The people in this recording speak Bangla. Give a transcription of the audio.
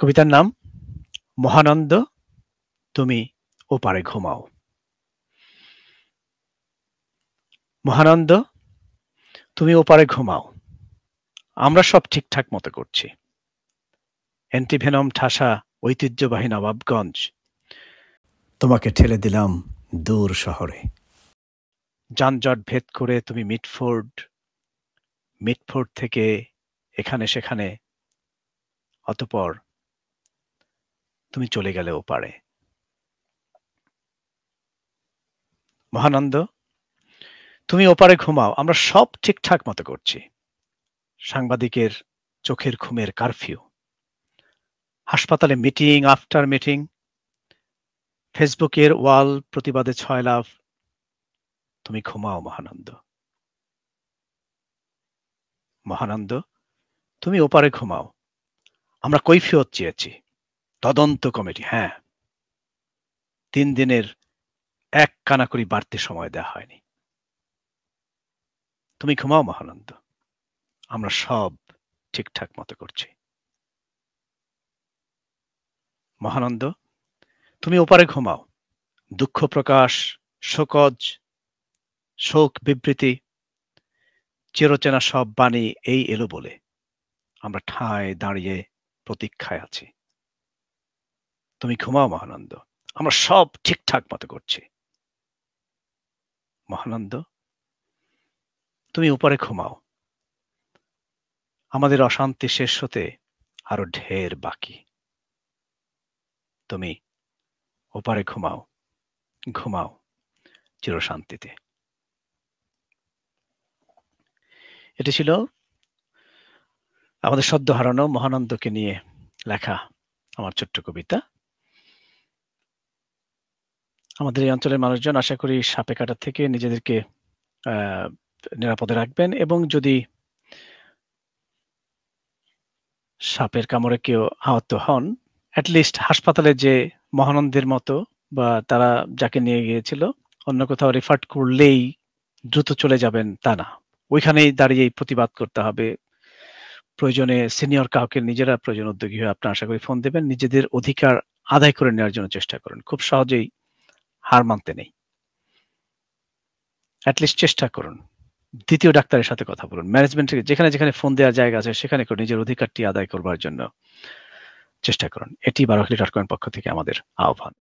কবিতার নাম মহানন্দ, তুমি ওপারে ঘুমাও। মহানন্দ, তুমি ওপারে ঘুমাও, আমরা সব ঠিকঠাক মতো করছি। অ্যান্টিভেনম ঠাসা ঐতিহ্যবাহী নবাবগঞ্জ, তোমাকে ঠেলে দিলাম দূর শহরে। যানজট ভেদ করে তুমি মিটফোর্ড, মিটফোর্ড থেকে এখানে সেখানে, অতঃপর তুমি চলে গেলে ওপারে। মহানন্দ, তুমি ওপারে ঘুমাও, আমরা সব ঠিকঠাক মতো করছি। সাংবাদিকের চোখের ঘুমের কারফিউ, হাসপাতালে মিটিং আফটার মিটিং, ফেসবুকের ওয়াল প্রতিবাদে ৬ লাভ, তুমি ঘুমাও মহানন্দ। মহানন্দ, তুমি ওপারে ঘুমাও, আমরা কৈফিয়ত চেয়েছি, তদন্ত কমিটি, হ্যাঁ ৩ দিনের এক কানাকড়ি বাড়তি সময় দেওয়া হয়নি। তুমি ঘুমাও মহানন্দ, আমরা সব ঠিকঠাক মতো করছি। মহানন্দ, তুমি ওপারে ঘুমাও, দুঃখ প্রকাশ, শোকজ, শোক বিবৃতি, চিরচেনা সব বাণী এই এলো বলে আমরা ঠায় দাঁড়িয়ে প্রতীক্ষায় আছি। তুমি ঘুমাও মহানন্দ, আমরা সব ঠিকঠাক মতো করছি। মহানন্দ, তুমি উপরে ঘুমাও, আমাদের অশান্তি শেষ হতে আরো ঢের বাকি। তুমি ওপারে ঘুমাও, ঘুমাও চিরশান্তিতে। এটি ছিল আমাদের সদ্য হারানো মহানন্দকে নিয়ে লেখা আমার ছোট্ট কবিতা। আমাদের এই অঞ্চলের মানুষজন আশা করি সাপে কাটা থেকে নিজেদেরকে নিরাপদে রাখবেন, এবং যদি সাপের কামড়ে কেউ আহত হন, অ্যাটলিস্ট হাসপাতালে যে মহানন্দের মতো বা তারা যাকে নিয়ে গিয়েছিল অন্য কোথাও রেফার করলেই দ্রুত চলে যাবেন তা না, ওইখানেই দাঁড়িয়ে প্রতিবাদ করতে হবে। প্রয়োজনে সিনিয়র কাউকে নিজেরা প্রয়োজন উদ্যোগী হয়ে আপনার আশা করি ফোন দেবেন, নিজেদের অধিকার আদায় করে নেওয়ার জন্য চেষ্টা করেন। খুব সহজেই হার মানতে নেই, অ্যাটলিস্ট চেষ্টা করুন। দ্বিতীয় ডাক্তারের সাথে কথা বলুন, ম্যানেজমেন্ট থেকে যেখানে যেখানে ফোন দেওয়ার জায়গা আছে সেখানে করে নিজের অধিকারটি আদায় করবার জন্য চেষ্টা করুন। এটি বারোখালী.com পক্ষ থেকে আমাদের আহ্বান।